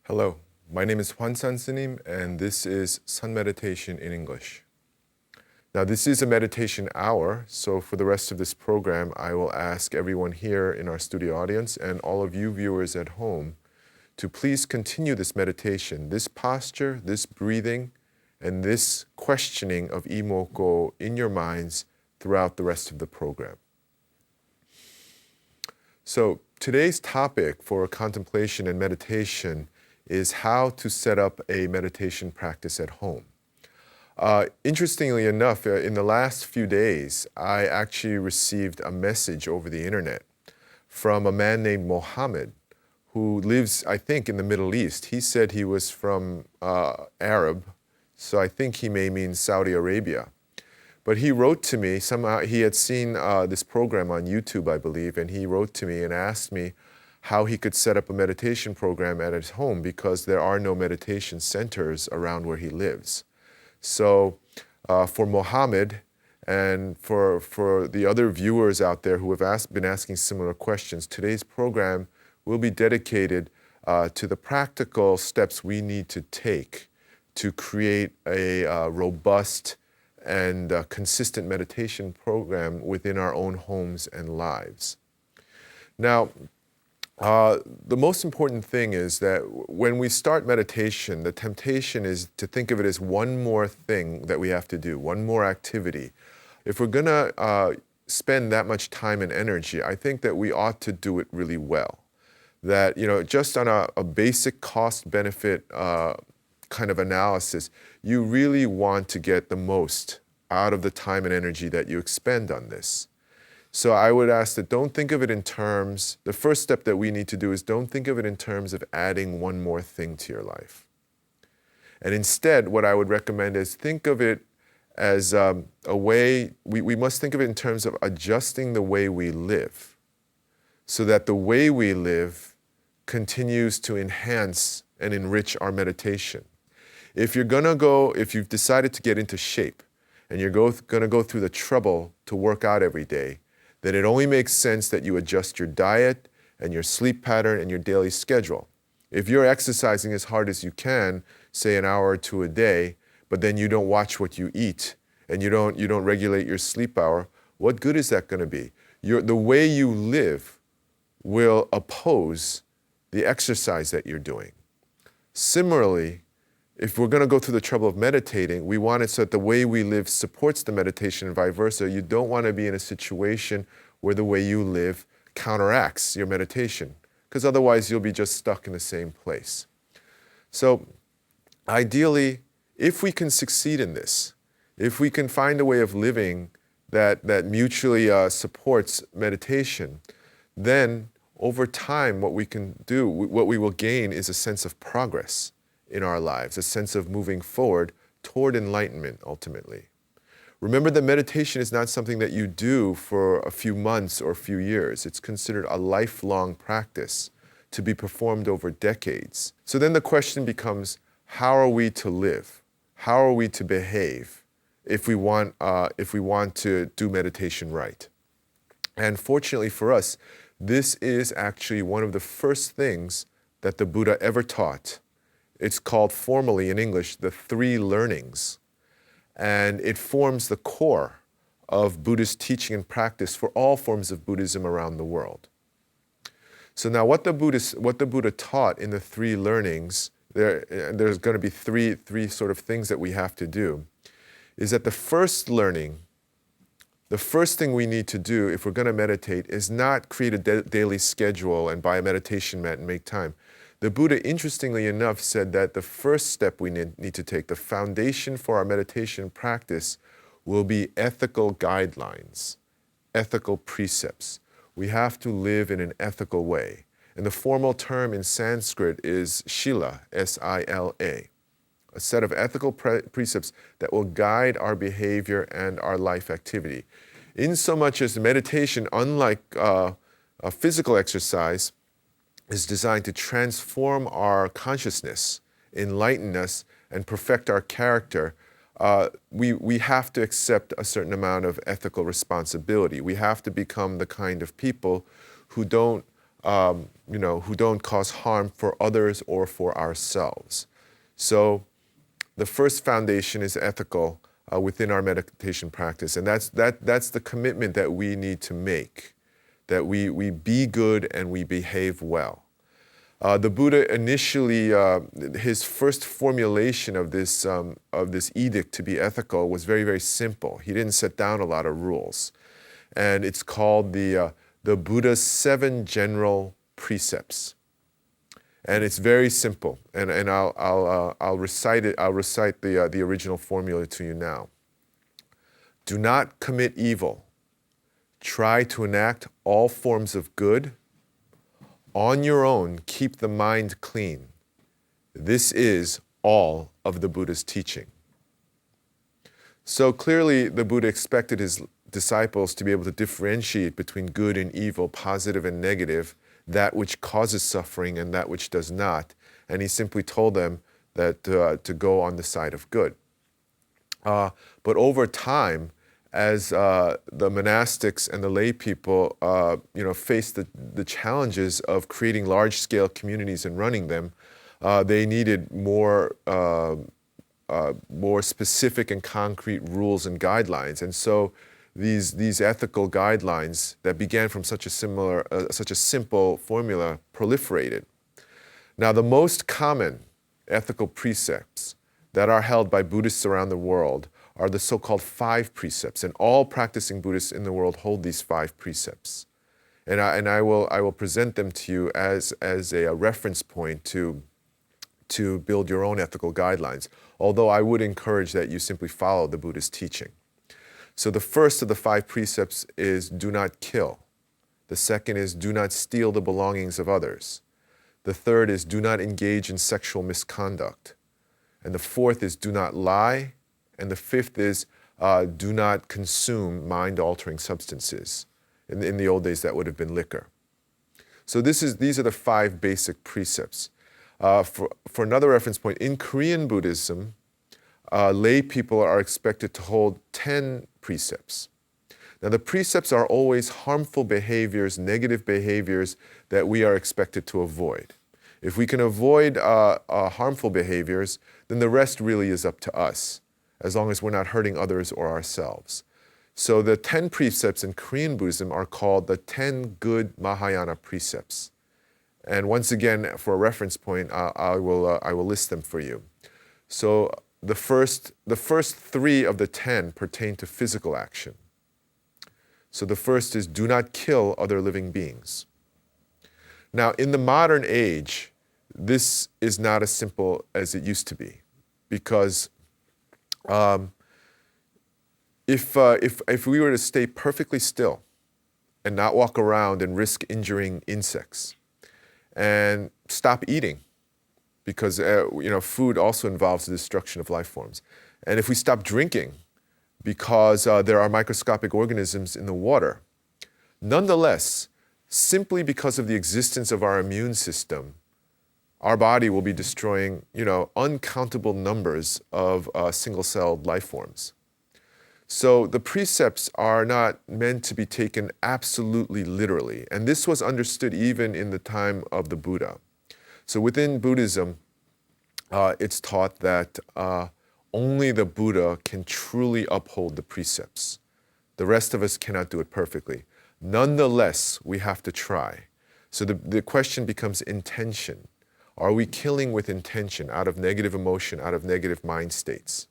Hello, my name is 환산스님 and this is Sun Meditation in English. Now this is a meditation hour, so for the rest of this program I will ask everyone here in our studio audience and all of you viewers at home to please continue this meditation, this posture, this breathing, and this questioning of imoko in your minds throughout the rest of the program. So today's topic for contemplation and meditation is how to set up a meditation practice at home. Interestingly enough, in the last few days, I actually received a message over the internet from a man named Mohammed who lives, I think, in the Middle East. He said he was from Arab, so I think he may mean Saudi Arabia. But he wrote to me, somehow he had seen this program on YouTube, I believe, and he wrote to me and asked me how he could set up a meditation program at his home because there are no meditation centers around where he lives. So for Mohammed and for the other viewers out there who have been asking similar questions, today's program will be dedicated to the practical steps we need to take to create a robust and consistent meditation program within our own homes and lives. Now, the most important thing is that when we start meditation, the temptation is to think of it as one more thing that we have to do, one more activity. If we're going to spend that much time and energy, I think that we ought to do it really well. That, just on a basic cost-benefit kind of analysis, you really want to get the most out of the time and energy that you expend on this. So I would ask that don't think of it in terms, the first step that we need to do is don't think of it in terms of adding one more thing to your life. And instead, what I would recommend is think of it as a way, we must think of it in terms of adjusting the way we live so that the way we live continues to enhance and enrich our meditation. If you've decided to get into shape and you're going to go through the trouble to work out every day, then it only makes sense that you adjust your diet and your sleep pattern and your daily schedule. If you're exercising as hard as you can, say an hour or two a day, but then you don't watch what you eat and you don't regulate your sleep hour, what good is that going to be? The way you live will oppose the exercise that you're doing. Similarly, if we're going to go through the trouble of meditating, we want it so that the way we live supports the meditation and vice versa. You don't want to be in a situation where the way you live counteracts your meditation, because otherwise you'll be just stuck in the same place. So ideally, if we can succeed in this, if we can find a way of living that mutually supports meditation, then over time what we will gain is a sense of progress in our lives, a sense of moving forward toward enlightenment ultimately. Remember that meditation is not something that you do for a few months or a few years. It's considered a lifelong practice to be performed over decades. So then the question becomes, how are we to live? How are we to behave if we want to do meditation right? And fortunately for us, this is actually one of the first things that the Buddha ever taught. It's called formally in English, the three learnings. And it forms the core of Buddhist teaching and practice for all forms of Buddhism around the world. So now what the Buddha taught in the three learnings, there's going to be three sort of things that we have to do, is that the first learning, the first thing we need to do if we're going to meditate is not create a daily schedule and buy a meditation mat and make time. The Buddha, interestingly enough, said that the first step we need to take, the foundation for our meditation practice, will be ethical guidelines, ethical precepts. We have to live in an ethical way. And the formal term in Sanskrit is Shila, S-I-L-A, a set of ethical precepts that will guide our behavior and our life activity. In so much as meditation, unlike a physical exercise, is designed to transform our consciousness, enlighten us, and perfect our character, we have to accept a certain amount of ethical responsibility. We have to become the kind of people who don't who don't cause harm for others or for ourselves. So the first foundation is ethical within our meditation practice, and that's the commitment that we need to make, that we be good and we behave well. The Buddha initially, his first formulation of this edict to be ethical was very, very simple. He didn't set down a lot of rules, and it's called the Buddha's 7 General Precepts. And it's very simple, and I'll recite it. I'll recite the original formula to you now. Do not commit evil. Try to enact all forms of good. On your own, keep the mind clean. This is all of the Buddha's teaching. So clearly, the Buddha expected his disciples to be able to differentiate between good and evil, positive and negative, that which causes suffering and that which does not. And he simply told them that to go on the side of good. But over time, as the monastics and the lay people faced the challenges of creating large-scale communities and running them, they needed more specific and concrete rules and guidelines. And so these ethical guidelines that began from such a simple formula proliferated. Now, the most common ethical precepts that are held by Buddhists around the world are the so-called 5 precepts, and all practicing Buddhists in the world hold these 5 precepts. And I will present them to you as a reference point to build your own ethical guidelines, although I would encourage that you simply follow the Buddhist teaching. So the first of the 5 precepts is do not kill. The second is do not steal the belongings of others. The third is do not engage in sexual misconduct. And the fourth is do not lie. And the fifth is do not consume mind-altering substances. In the old days, that would have been liquor. So these are the 5 basic precepts. For another reference point, in Korean Buddhism, lay people are expected to hold 10 precepts. Now, the precepts are always harmful behaviors, negative behaviors that we are expected to avoid. If we can avoid harmful behaviors, then the rest really is up to us, as long as we're not hurting others or ourselves. So the 10 precepts in Korean Buddhism are called the 10 good Mahayana precepts. And once again, for a reference point, I will list them for you. So the first 3 of the 10 pertain to physical action. So the first is do not kill other living beings. Now, in the modern age, this is not as simple as it used to be, because if we were to stay perfectly still and not walk around and risk injuring insects, and stop eating, because food also involves the destruction of life forms, and if we stop drinking because there are microscopic organisms in the water, nonetheless, simply because of the existence of our immune system, our body will be destroying uncountable numbers of single-celled life forms. So the precepts are not meant to be taken absolutely literally, and this was understood even in the time of the Buddha. So within Buddhism, it's taught that only the Buddha can truly uphold the precepts. The rest of us cannot do it perfectly. Nonetheless, we have to try. So the question becomes intention. Are we killing with intention, out of negative emotion, out of negative mind states?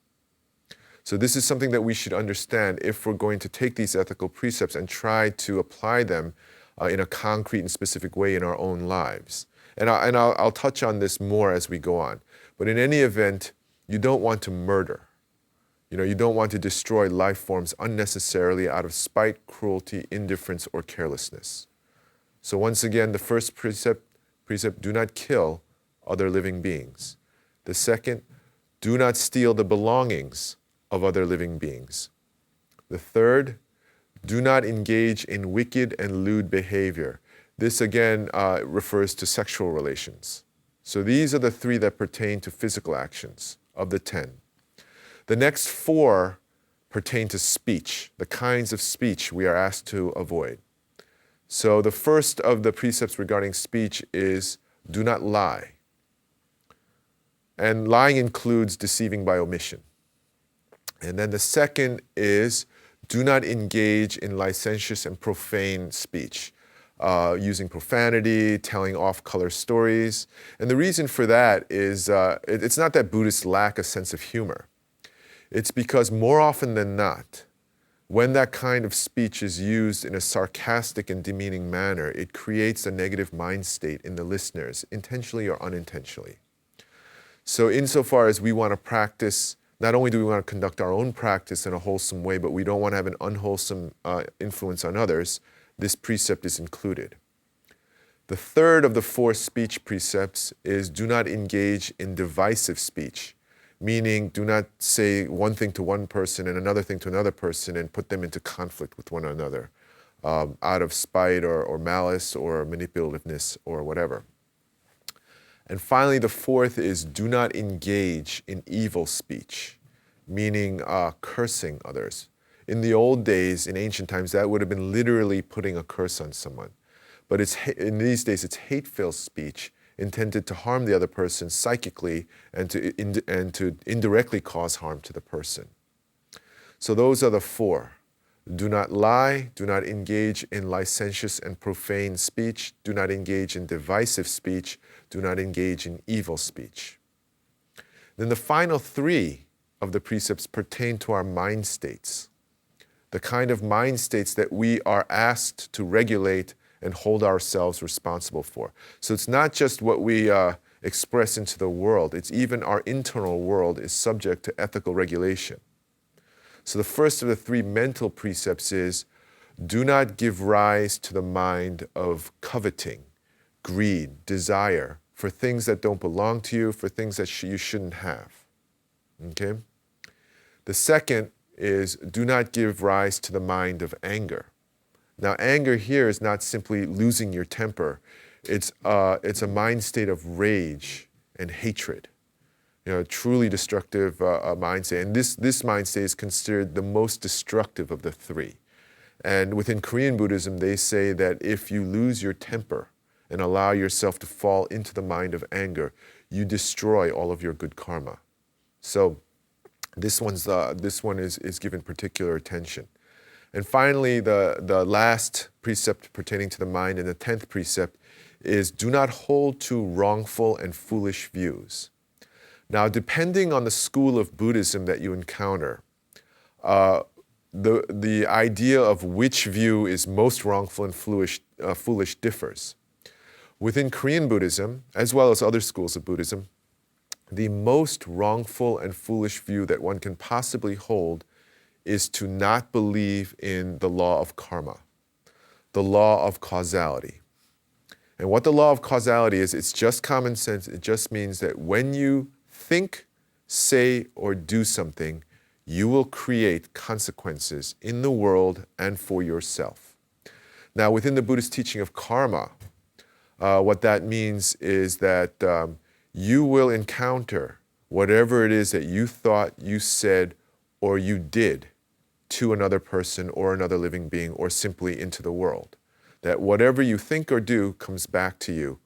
So this is something that we should understand if we're going to take these ethical precepts and try to apply them in a concrete and specific way in our own lives. And I'll touch on this more as we go on. But in any event, you don't want to murder. You don't want to destroy life forms unnecessarily out of spite, cruelty, indifference, or carelessness. So once again, the first precept, do not kill other living beings. The second, do not steal the belongings of other living beings. The third, do not engage in wicked and lewd behavior. This again refers to sexual relations. So these are the 3 that pertain to physical actions of the 10. The next 4 pertain to speech, the kinds of speech we are asked to avoid. So the first of the precepts regarding speech is do not lie. And lying includes deceiving by omission. And then the second is do not engage in licentious and profane speech, using profanity, telling off-color stories. And the reason for that is it's not that Buddhists lack a sense of humor. It's because more often than not, when that kind of speech is used in a sarcastic and demeaning manner, it creates a negative mind state in the listeners, intentionally or unintentionally. So insofar as we want to practice, not only do we want to conduct our own practice in a wholesome way, but we don't want to have an unwholesome influence on others, this precept is included. The third of the 4 speech precepts is do not engage in divisive speech, meaning do not say one thing to one person and another thing to another person and put them into conflict with one another out of spite or malice or manipulativeness or whatever. And finally, the fourth is do not engage in evil speech, meaning cursing others. In the old days, in ancient times, that would have been literally putting a curse on someone. But in these days, it's hate-filled speech intended to harm the other person psychically and to indirectly cause harm to the person. So those are the 4. Do not lie, do not engage in licentious and profane speech, do not engage in divisive speech, do not engage in evil speech. Then the final 3 of the precepts pertain to our mind states, the kind of mind states that we are asked to regulate and hold ourselves responsible for. So it's not just what we express into the world, it's even our internal world is subject to ethical regulation. So the first of the 3 mental precepts is do not give rise to the mind of coveting, greed, desire for things that don't belong to you, for things that you shouldn't have. Okay? The second is do not give rise to the mind of anger. Now, anger here is not simply losing your temper. It's a mind state of rage and hatred. Truly destructive mind state. And this mind state is considered the most destructive of the 3. And within Korean Buddhism, they say that if you lose your temper and allow yourself to fall into the mind of anger, you destroy all of your good karma. So this one is given particular attention. And finally, the last precept pertaining to the mind and the 10th precept is do not hold to wrongful and foolish views. Now, depending on the school of Buddhism that you encounter, the idea of which view is most wrongful and foolish differs. Within Korean Buddhism, as well as other schools of Buddhism, the most wrongful and foolish view that one can possibly hold is to not believe in the law of karma, the law of causality. And what the law of causality is, it's just common sense. It just means that when you think, say, or do something, you will create consequences in the world and for yourself. Now, within the Buddhist teaching of karma, what that means is that you will encounter whatever it is that you thought, you said, or you did to another person or another living being or simply into the world. That whatever you think or do comes back to you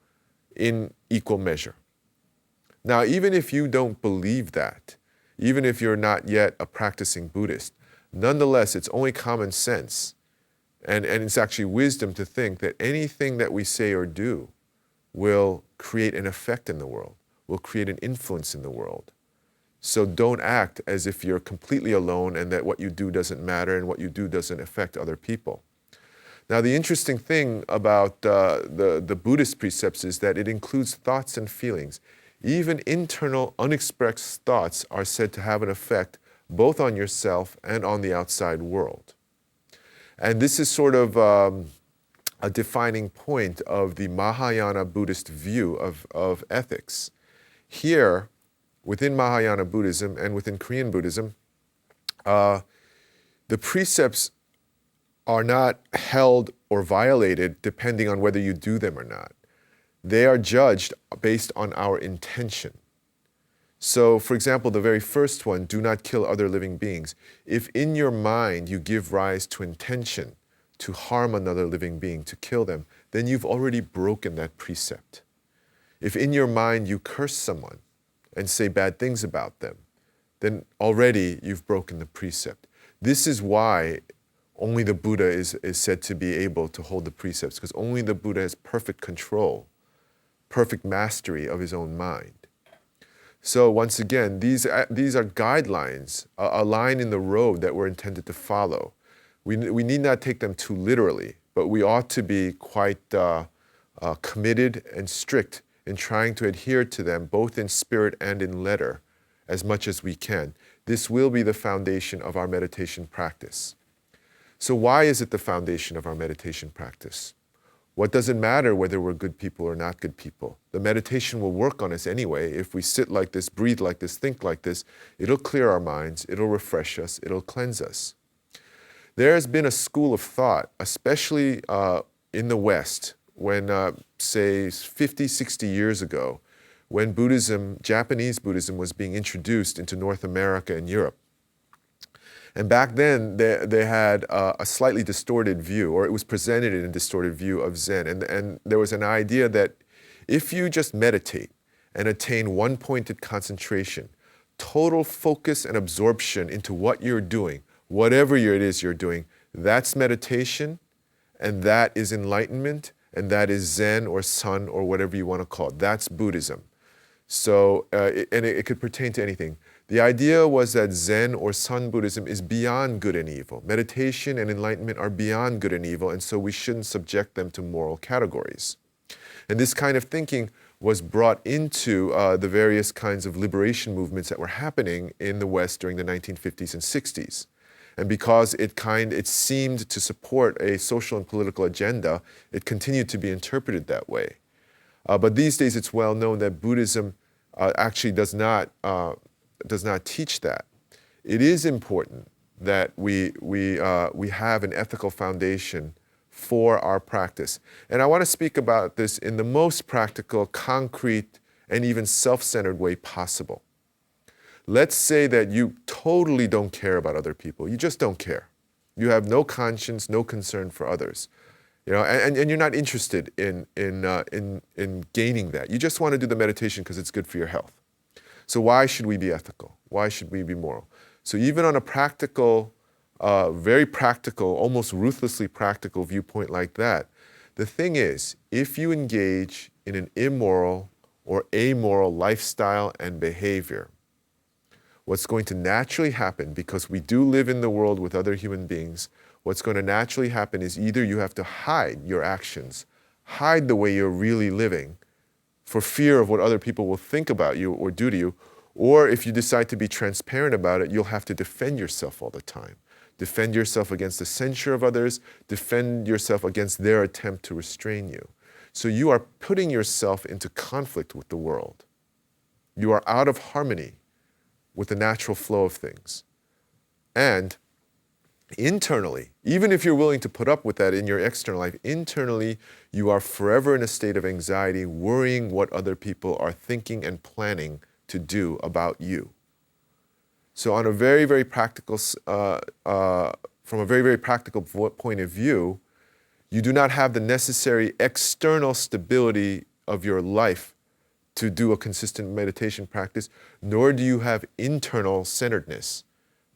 in equal measure. Now, even if you don't believe that, even if you're not yet a practicing Buddhist, nonetheless, it's only common sense and it's actually wisdom to think that anything that we say or do will create an effect in the world, will create an influence in the world. So don't act as if you're completely alone and that what you do doesn't matter and what you do doesn't affect other people. Now, the interesting thing about the Buddhist precepts is that it includes thoughts and feelings. Even internal, unexpressed thoughts are said to have an effect both on yourself and on the outside world. And this is sort of a defining point of the Mahayana Buddhist view of ethics. Here, within Mahayana Buddhism and within Korean Buddhism, the precepts are not held or violated depending on whether you do them or not. They are judged based on our intention. So, for example, the very first one, do not kill other living beings. If in your mind you give rise to intention to harm another living being, to kill them, then you've already broken that precept. If in your mind you curse someone and say bad things about them, then already you've broken the precept. This is why only the Buddha is said to be able to hold the precepts, because only the Buddha has perfect control, perfect mastery of his own mind. So once again, these are guidelines, a line in the road that we're intended to follow. We need not take them too literally, but we ought to be quite committed and strict in trying to adhere to them, both in spirit and in letter, as much as we can. This will be the foundation of our meditation practice. So why is it the foundation of our meditation practice? What does it matter whether we're good people or not good people? The meditation will work on us anyway. If we sit like this, breathe like this, think like this, it'll clear our minds, it'll refresh us, it'll cleanse us. There has been a school of thought, especially in the West, when, say, 50, 60 years ago, when Buddhism, Japanese Buddhism, was being introduced into North America and Europe. And back then, they had a slightly distorted view, or it was presented in a distorted view of Zen. And there was an idea that if you just meditate and attain one-pointed concentration, total focus and absorption into what you're doing, whatever it is you're doing, that's meditation, and that is enlightenment, and that is Zen or Sun or whatever you want to call it. That's Buddhism. So, it could pertain to anything. The idea was that Zen or Sun Buddhism is beyond good and evil. Meditation and enlightenment are beyond good and evil, and so we shouldn't subject them to moral categories. And this kind of thinking was brought into the various kinds of liberation movements that were happening in the West during the 1950s and 60s. And because it seemed to support a social and political agenda, it continued to be interpreted that way. But these days it's well known that Buddhism actually does not teach that. It is important that we have an ethical foundation for our practice. And I want to speak about this in the most practical, concrete, and even self-centered way possible. Let's say that you totally don't care about other people. You just don't care. You have no conscience, no concern for others. You know, and you're not interested in gaining that. You just want to do the meditation because it's good for your health. So why should we be ethical? Why should we be moral? So even on a practical, very practical, almost ruthlessly practical viewpoint like that, the thing is, if you engage in an immoral or amoral lifestyle and behavior, what's going to naturally happen, because we do live in the world with other human beings, what's going to naturally happen is either you have to hide your actions, hide the way you're really living for fear of what other people will think about you or do to you, or if you decide to be transparent about it, you'll have to defend yourself all the time. Defend yourself against the censure of others, defend yourself against their attempt to restrain you. So you are putting yourself into conflict with the world. You are out of harmony with the natural flow of things. And internally, even if you're willing to put up with that in your external life, internally you are forever in a state of anxiety, worrying what other people are thinking and planning to do about you. So on a very, very practical, from a very, very practical point of view, you do not have the necessary external stability of your life to do a consistent meditation practice, nor do you have internal centeredness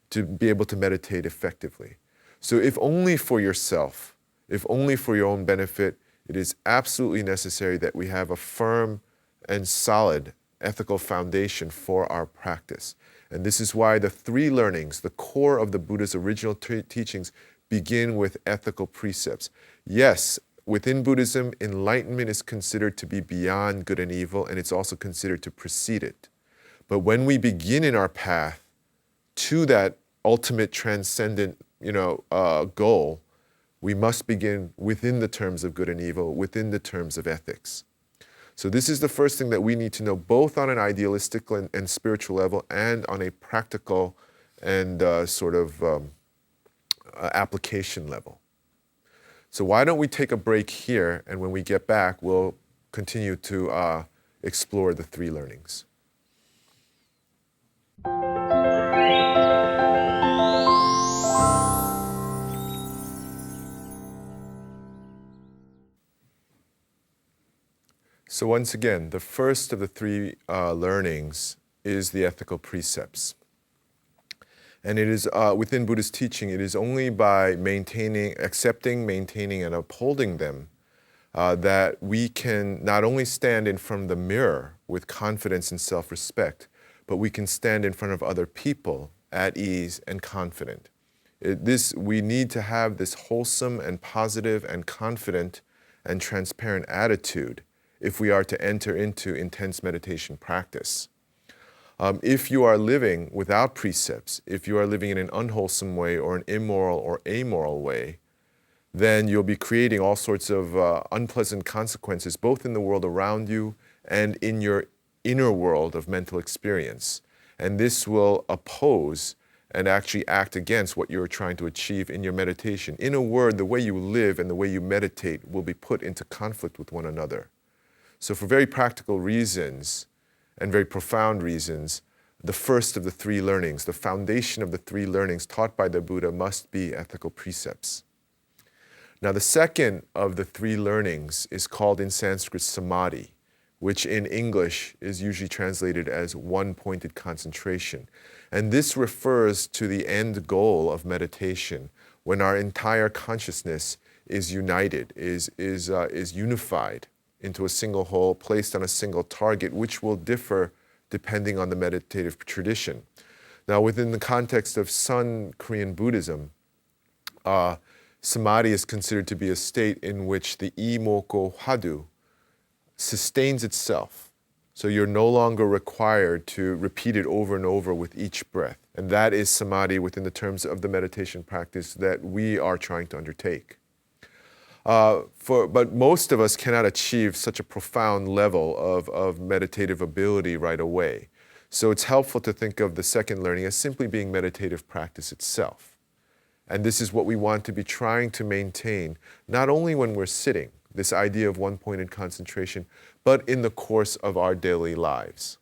to be able to meditate effectively. So if only for yourself, if only for your own benefit, it is absolutely necessary that we have a firm and solid ethical foundation for our practice. And this is why the three learnings, the core of the Buddha's original teachings, begin with ethical precepts. Yes, within Buddhism, enlightenment is considered to be beyond good and evil, and it's also considered to precede it. But when we begin in our path to that ultimate transcendent, goal, we must begin within the terms of good and evil, within the terms of ethics. So this is the first thing that we need to know, both on an idealistic and spiritual level and on a practical and application level. So why don't we take a break here, and when we get back, we'll continue to explore the three learnings. So once again, the first of the three learnings is the ethical precepts. And it is, within Buddhist teaching, it is only by accepting, maintaining, and upholding them that we can not only stand in front of the mirror with confidence and self-respect, but we can stand in front of other people at ease and confident. We need to have this wholesome and positive and confident and transparent attitude if we are to enter into intense meditation practice. If you are living without precepts, if you are living in an unwholesome way or an immoral or amoral way, then you'll be creating all sorts of unpleasant consequences, both in the world around you and in your inner world of mental experience. And this will oppose and actually act against what you're trying to achieve in your meditation. In a word, the way you live and the way you meditate will be put into conflict with one another. So for very practical reasons and very profound reasons, the first of the three learnings, the foundation of the three learnings taught by the Buddha must be ethical precepts. Now the second of the three learnings is called in Sanskrit Samadhi, which in English is usually translated as one-pointed concentration. And this refers to the end goal of meditation, when our entire consciousness is united, is unified into a single whole, placed on a single target, which will differ depending on the meditative tradition. Now, within the context of Sun Korean Buddhism, Samadhi is considered to be a state in which the imoko hadu sustains itself. So you're no longer required to repeat it over and over with each breath. And that is Samadhi within the terms of the meditation practice that we are trying to undertake. But most of us cannot achieve such a profound level of meditative ability right away. So it's helpful to think of the second learning as simply being meditative practice itself. And this is what we want to be trying to maintain, not only when we're sitting, this idea of one-pointed concentration, but in the course of our daily lives.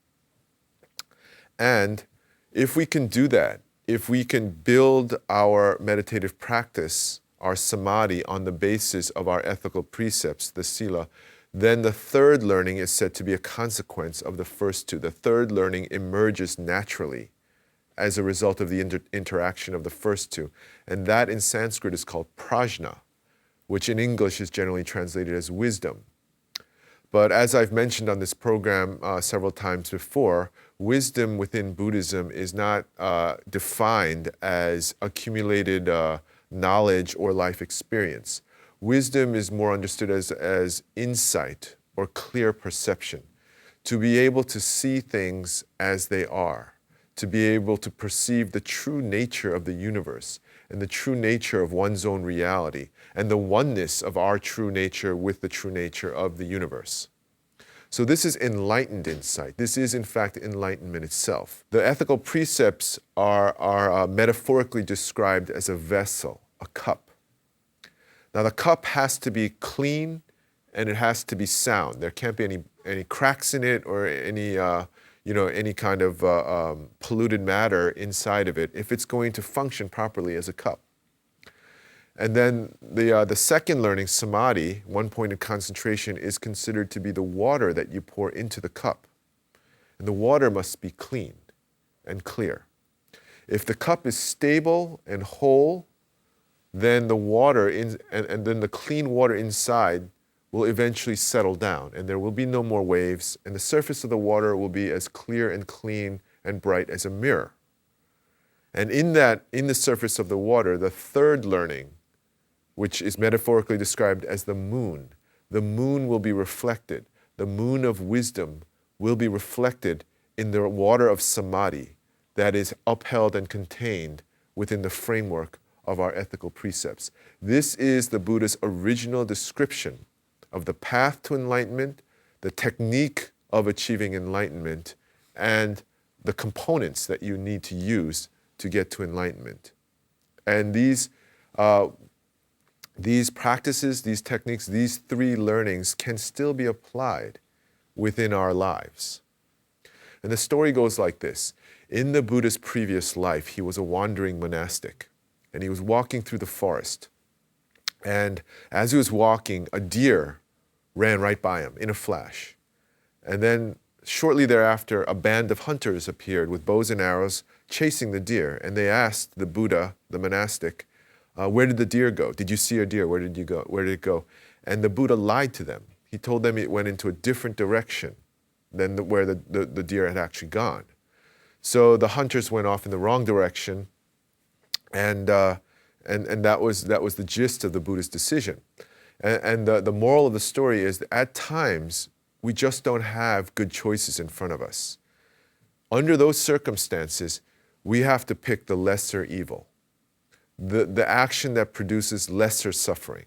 And if we can do that, if we can build our meditative practice, our samadhi, on the basis of our ethical precepts, the sila, then the third learning is said to be a consequence of the first two. The third learning emerges naturally as a result of the interaction of the first two. And that in Sanskrit is called prajna, which in English is generally translated as wisdom. But as I've mentioned on this program several times before, wisdom within Buddhism is not defined as accumulated knowledge or life experience. Wisdom is more understood as insight or clear perception, to be able to see things as they are, to be able to perceive the true nature of the universe and the true nature of one's own reality and the oneness of our true nature with the true nature of the universe. So this is enlightened insight. This is, in fact, enlightenment itself. The ethical precepts are metaphorically described as a vessel, a cup. Now, the cup has to be clean and it has to be sound. There can't be any cracks in it or any kind of polluted matter inside of it if it's going to function properly as a cup. And then the second learning, samadhi, one-pointed concentration, is considered to be the water that you pour into the cup. And the water must be clean and clear. If the cup is stable and whole, then the water and then the clean water inside will eventually settle down, and there will be no more waves, and the surface of the water will be as clear and clean and bright as a mirror. And in the surface of the water, the third learning, which is metaphorically described as the moon will be reflected. The moon of wisdom will be reflected in the water of samadhi that is upheld and contained within the framework of our ethical precepts. This is the Buddha's original description of the path to enlightenment, the technique of achieving enlightenment, and the components that you need to use to get to enlightenment. And these practices, these techniques, these three learnings can still be applied within our lives. And the story goes like this. In the Buddha's previous life, he was a wandering monastic, and he was walking through the forest. And as he was walking, a deer ran right by him in a flash. And then shortly thereafter, a band of hunters appeared with bows and arrows chasing the deer. And they asked the Buddha, the monastic, where did the deer go? Did you see a deer? Where did you go? Where did it go? And the Buddha lied to them. He told them it went into a different direction than where the deer had actually gone. So the hunters went off in the wrong direction, and that was the gist of the Buddha's decision. And the moral of the story is that at times we just don't have good choices in front of us. Under those circumstances, we have to pick the lesser evil, the action that produces lesser suffering,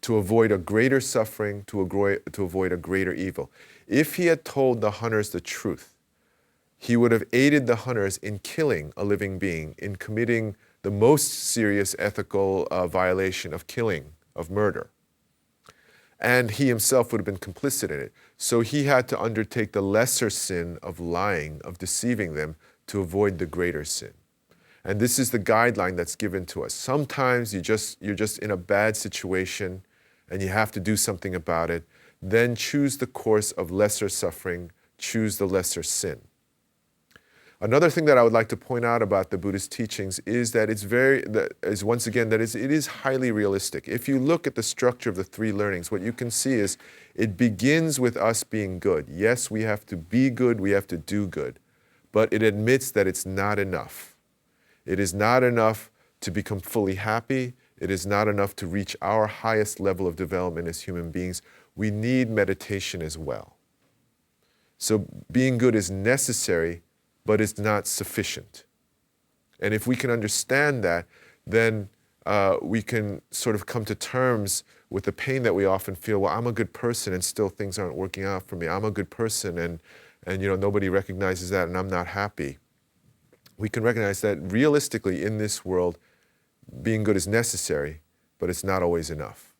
to avoid a greater suffering, to avoid a greater evil. If he had told the hunters the truth, he would have aided the hunters in killing a living being, in committing the most serious ethical violation of killing, of murder. And he himself would have been complicit in it. So he had to undertake the lesser sin of lying, of deceiving them, to avoid the greater sin. And this is the guideline that's given to us. Sometimes you're just in a bad situation and you have to do something about it. Then choose the course of lesser suffering, choose the lesser sin. Another thing that I would like to point out about the Buddhist teachings is that it is highly realistic. If you look at the structure of the three learnings, what you can see is it begins with us being good. Yes, we have to be good, we have to do good, but it admits that it's not enough. It is not enough to become fully happy. It is not enough to reach our highest level of development as human beings. We need meditation as well. So being good is necessary, but it's not sufficient. And if we can understand that, then we can sort of come to terms with the pain that we often feel. Well, I'm a good person and still things aren't working out for me. I'm a good person and nobody recognizes that and I'm not happy. We can recognize that realistically in this world, being good is necessary, but it's not always enough.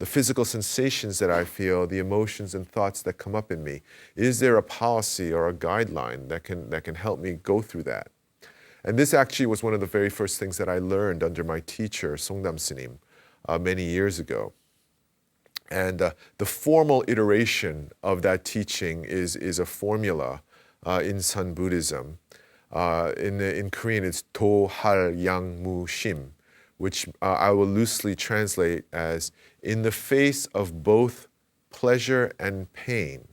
The physical sensations that I feel, the emotions and thoughts that come up in me, is there a policy or a guideline that can help me go through that? And this actually was one of the very first things that I learned under my teacher, Songdam Snim, many years ago. And the formal iteration of that teaching is a formula in Sun Buddhism. In Korean, it's Do, Hal, Yang, Mu, Shim, which I will loosely translate as, in the face of both pleasure and pain,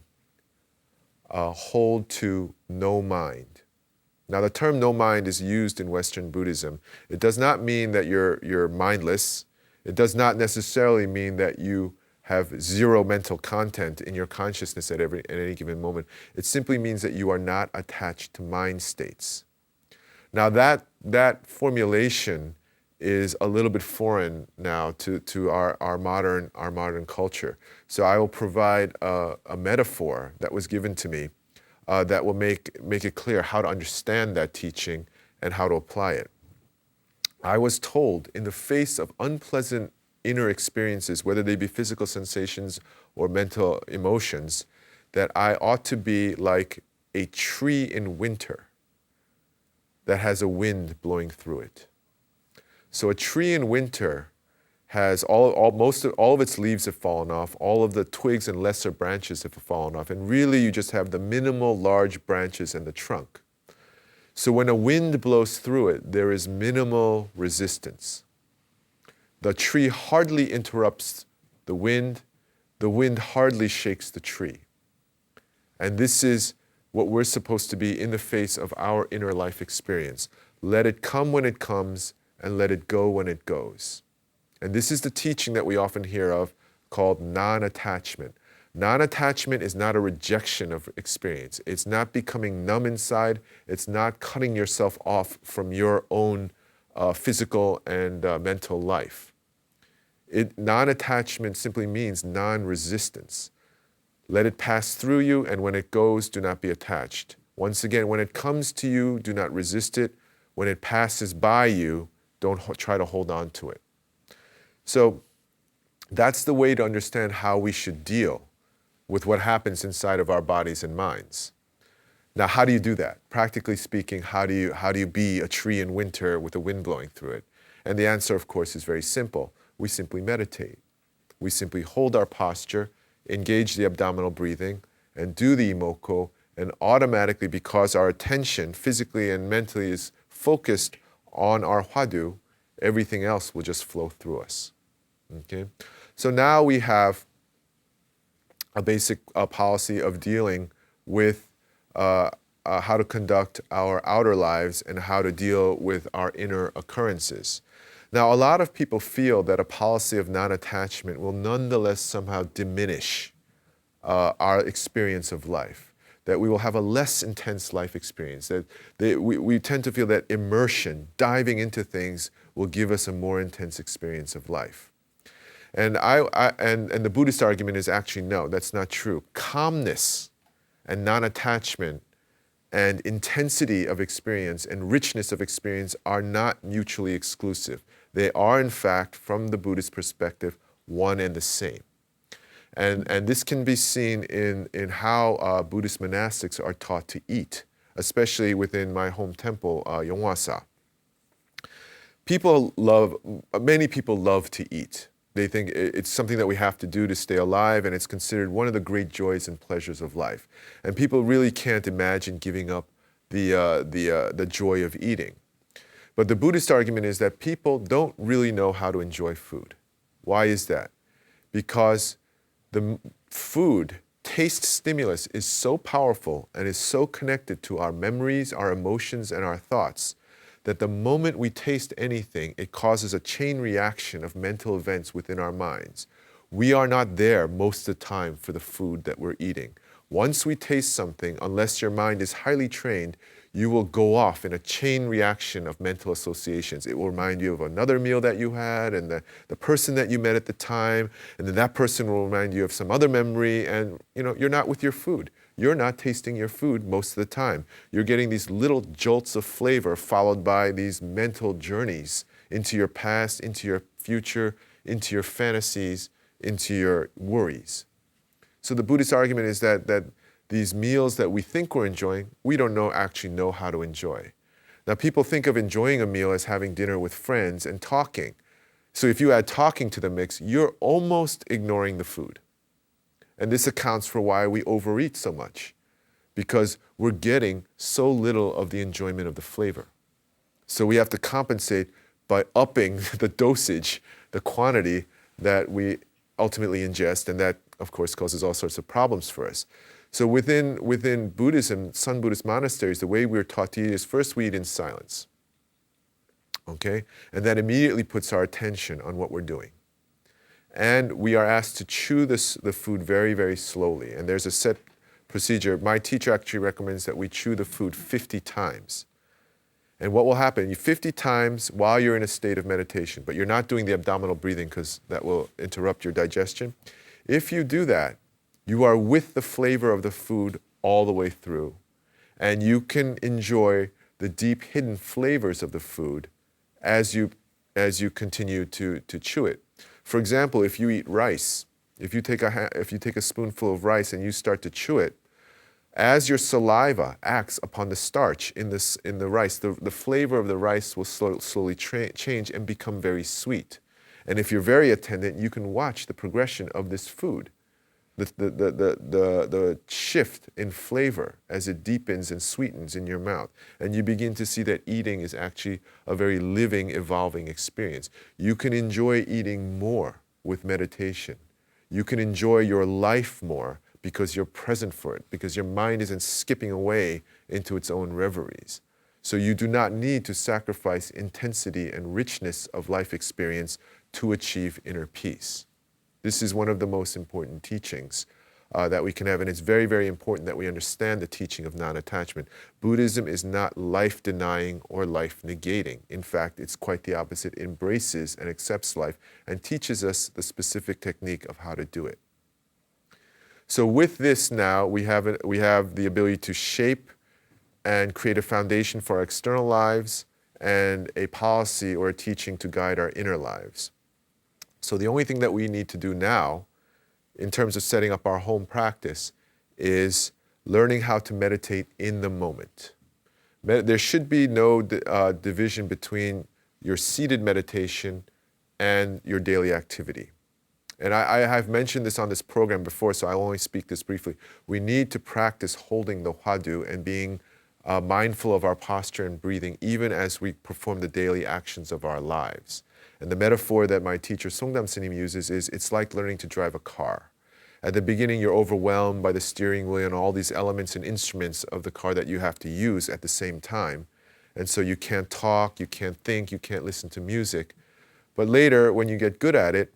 hold to no mind. Now, the term no mind is used in Western Buddhism. It does not mean that you're mindless. It does not necessarily mean that you have zero mental content in your consciousness at any given moment. It simply means that you are not attached to mind states. Now, that formulation is a little bit foreign now to our modern culture. So I will provide a metaphor that was given to me that will make it clear how to understand that teaching and how to apply it. I was told, in the face of unpleasant inner experiences, whether they be physical sensations or mental emotions, that I ought to be like a tree in winter that has a wind blowing through it. So a tree in winter has all of its leaves have fallen off, all of the twigs and lesser branches have fallen off, and really you just have the minimal large branches and the trunk. So when a wind blows through it, there is minimal resistance. The tree hardly interrupts the wind hardly shakes the tree. And this is what we're supposed to be in the face of our inner life experience. Let it come when it comes, and let it go when it goes. And this is the teaching that we often hear of called non-attachment. Non-attachment is not a rejection of experience. It's not becoming numb inside. It's not cutting yourself off from your own physical and mental life. Non-attachment simply means non-resistance. Let it pass through you, and when it goes, do not be attached. Once again, when it comes to you, do not resist it. When it passes by you, don't try to hold on to it. So that's the way to understand how we should deal with what happens inside of our bodies and minds. Now, how do you do that? Practically speaking, how do you be a tree in winter with the wind blowing through it? And the answer, of course, is very simple. We simply meditate. We simply hold our posture, engage the abdominal breathing, and do the imoko, and automatically, because our attention physically and mentally is focused on our hwadu, everything else will just flow through us. Okay? So now we have a basic policy of dealing with how to conduct our outer lives and how to deal with our inner occurrences. Now, a lot of people feel that a policy of non-attachment will nonetheless somehow diminish our experience of life, that we will have a less intense life experience, that we tend to feel that immersion, diving into things, will give us a more intense experience of life. And the Buddhist argument is actually no, that's not true. Calmness and non-attachment and intensity of experience and richness of experience are not mutually exclusive. They are, in fact, from the Buddhist perspective, one and the same. And this can be seen in how Buddhist monastics are taught to eat, especially within my home temple, Yongwasa. Many people love to eat. They think it's something that we have to do to stay alive, and it's considered one of the great joys and pleasures of life. And people really can't imagine giving up the joy of eating. But the Buddhist argument is that people don't really know how to enjoy food. Why is that? Because the food, taste stimulus, is so powerful and is so connected to our memories, our emotions, and our thoughts that the moment we taste anything, it causes a chain reaction of mental events within our minds. We are not there most of the time for the food that we're eating. Once we taste something, unless your mind is highly trained, you will go off in a chain reaction of mental associations. It will remind you of another meal that you had and the person that you met at the time, and then that person will remind you of some other memory, and you're not with your food. You're not tasting your food most of the time. You're getting these little jolts of flavor followed by these mental journeys into your past, into your future, into your fantasies, into your worries. So the Buddhist argument is that these meals that we think we're enjoying, we don't actually know how to enjoy. Now, people think of enjoying a meal as having dinner with friends and talking. So if you add talking to the mix, you're almost ignoring the food. And this accounts for why we overeat so much, because we're getting so little of the enjoyment of the flavor. So we have to compensate by upping the dosage, the quantity that we ultimately ingest, and that, of course, causes all sorts of problems for us. So within Buddhism, Sun Buddhist monasteries, the way we're taught to eat is first we eat in silence, okay? And that immediately puts our attention on what we're doing. And we are asked to chew the food very, very slowly. And there's a set procedure. My teacher actually recommends that we chew the food 50 times. And what will happen, 50 times while you're in a state of meditation, but you're not doing the abdominal breathing because that will interrupt your digestion. If you do that, you are with the flavor of the food all the way through. And you can enjoy the deep hidden flavors of the food as you continue to chew it. For example, if you eat rice, if you take a spoonful of rice and you start to chew it, as your saliva acts upon the starch in the rice, the flavor of the rice will slowly change and become very sweet. And if you're very attentive, you can watch the progression of this food, the shift in flavor as it deepens and sweetens in your mouth. And you begin to see that eating is actually a very living, evolving experience. You can enjoy eating more with meditation. You can enjoy your life more because you're present for it, because your mind isn't skipping away into its own reveries. So you do not need to sacrifice intensity and richness of life experience to achieve inner peace. This is one of the most important teachings that we can have, and it's very, very important that we understand the teaching of non-attachment. Buddhism is not life-denying or life-negating. In fact, it's quite the opposite. It embraces and accepts life and teaches us the specific technique of how to do it. So with this now, we have the ability to shape and create a foundation for our external lives and a policy or a teaching to guide our inner lives. So the only thing that we need to do now, in terms of setting up our home practice, is learning how to meditate in the moment. There should be no division between your seated meditation and your daily activity. And I have mentioned this on this program before, so I'll only speak this briefly. We need to practice holding the hwadu and being mindful of our posture and breathing, even as we perform the daily actions of our lives. And the metaphor that my teacher Songdam S님 uses is it's like learning to drive a car. At the beginning, you're overwhelmed by the steering wheel and all these elements and instruments of the car that you have to use at the same time. And so you can't talk, you can't think, you can't listen to music. But later, when you get good at it,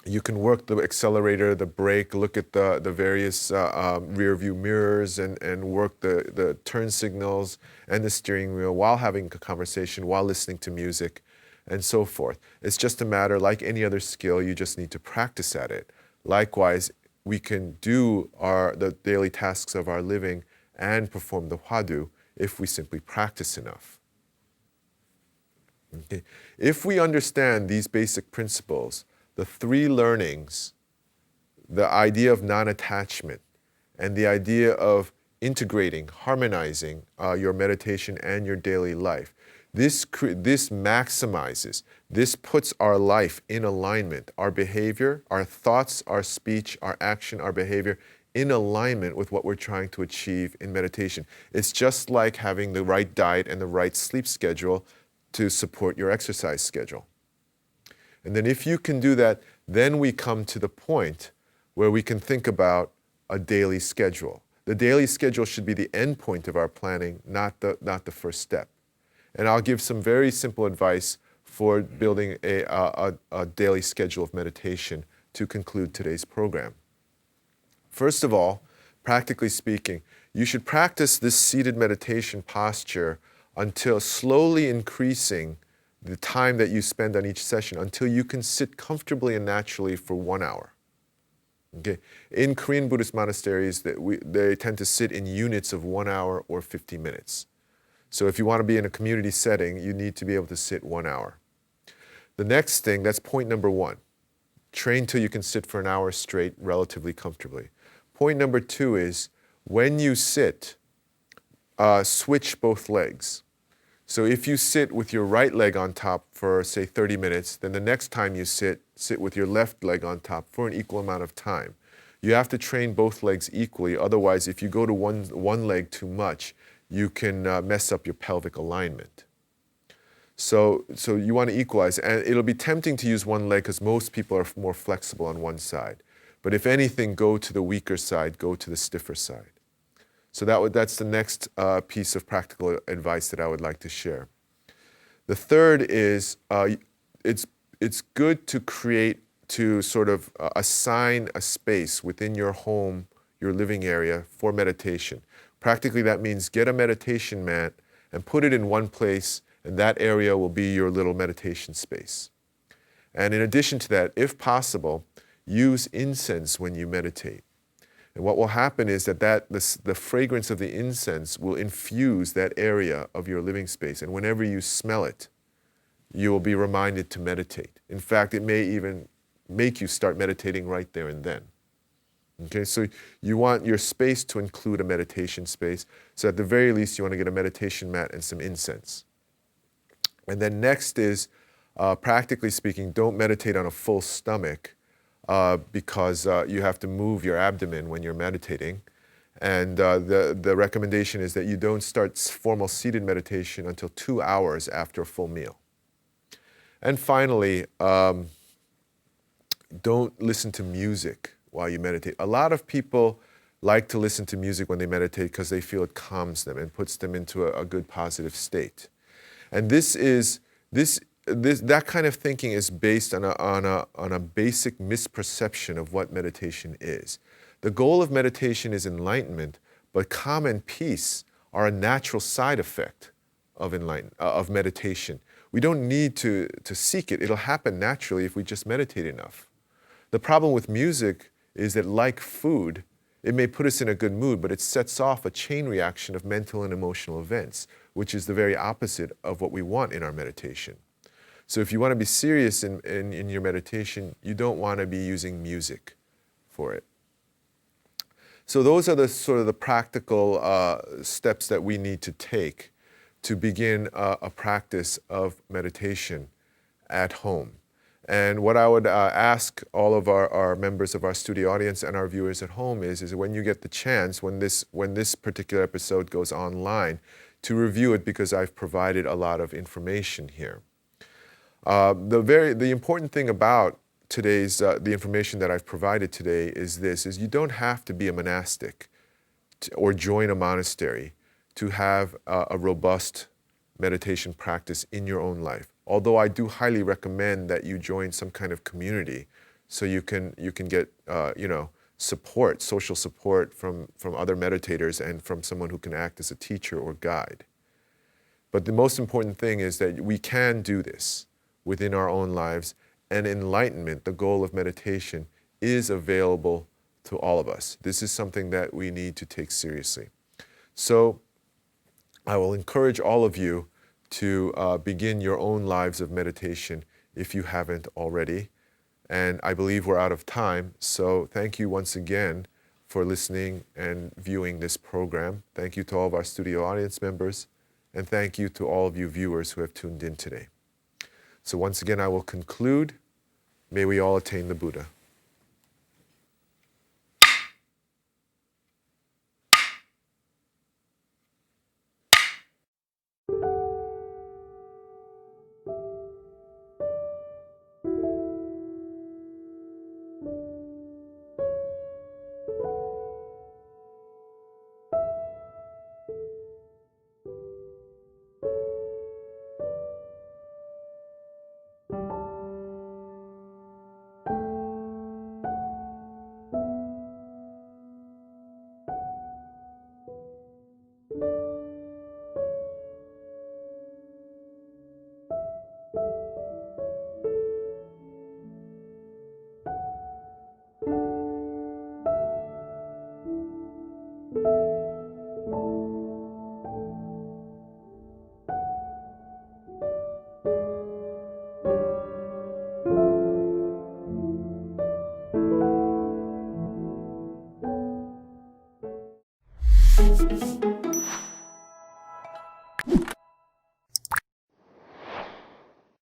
you can work the accelerator, the brake, look at the various rear view mirrors and work the turn signals and the steering wheel while having a conversation, while listening to music, and so forth. It's just a matter, like any other skill, you just need to practice at it. Likewise, we can do the daily tasks of our living and perform the hwadu if we simply practice enough. Okay. If we understand these basic principles, the three learnings, the idea of non-attachment, and the idea of integrating, harmonizing your meditation and your daily life, this maximizes, this puts our life in alignment, our behavior, our thoughts, our speech, our action, our behavior, in alignment with what we're trying to achieve in meditation. It's just like having the right diet and the right sleep schedule to support your exercise schedule. And then if you can do that, then we come to the point where we can think about a daily schedule. The daily schedule should be the end point of our planning, not the first step. And I'll give some very simple advice for building a daily schedule of meditation to conclude today's program. First of all, practically speaking, you should practice this seated meditation posture until slowly increasing the time that you spend on each session until you can sit comfortably and naturally for 1 hour. Okay. In Korean Buddhist monasteries, they tend to sit in units of 1 hour or 50 minutes. So if you want to be in a community setting, you need to be able to sit 1 hour. The next thing, that's point number one. Train till you can sit for an hour straight relatively comfortably. Point number two is, when you sit, switch both legs. So if you sit with your right leg on top for, say, 30 minutes, then the next time you sit with your left leg on top for an equal amount of time. You have to train both legs equally. Otherwise, if you go to one leg too much, you can mess up your pelvic alignment. So you want to equalize. And it'll be tempting to use one leg because most people are more flexible on one side. But if anything, go to the weaker side, go to the stiffer side. So that's the next piece of practical advice that I would like to share. The third is it's good to sort of assign a space within your home, your living area for meditation. Practically that means get a meditation mat and put it in one place, and that area will be your little meditation space. And in addition to that, if possible, use incense when you meditate. And what will happen is that the fragrance of the incense will infuse that area of your living space. And whenever you smell it, you will be reminded to meditate. In fact, it may even make you start meditating right there and then. Okay, so you want your space to include a meditation space. So at the very least, you want to get a meditation mat and some incense. And then next is, practically speaking, don't meditate on a full stomach. Because you have to move your abdomen when you're meditating. And the recommendation is that you don't start formal seated meditation until 2 hours after a full meal. And finally, don't listen to music while you meditate. A lot of people like to listen to music when they meditate because they feel it calms them and puts them into a good positive state. And that kind of thinking is based on a basic misperception of what meditation is. The goal of meditation is enlightenment, but calm and peace are a natural side effect of meditation. We don't need to seek it. It'll happen naturally if we just meditate enough. The problem with music is that, like food, it may put us in a good mood, but it sets off a chain reaction of mental and emotional events, which is the very opposite of what we want in our meditation. So if you want to be serious in your meditation, you don't want to be using music for it. So those are the sort of the practical steps that we need to take to begin a practice of meditation at home. And what I would ask all of our members of our studio audience and our viewers at home is when you get the chance, when this particular episode goes online, to review it, because I've provided a lot of information here. The important thing about today's the information that I've provided today is you don't have to be a monastic or join a monastery to have a robust meditation practice in your own life. Although I do highly recommend that you join some kind of community so you can get support, social support from other meditators and from someone who can act as a teacher or guide. But the most important thing is that we can do this within our own lives, and enlightenment, the goal of meditation, is available to all of us. This is something that we need to take seriously. So I will encourage all of you to begin your own lives of meditation if you haven't already. And I believe we're out of time, so thank you once again for listening and viewing this program. Thank you to all of our studio audience members, and thank you to all of you viewers who have tuned in today. So once again, I will conclude. May we all attain the Buddha.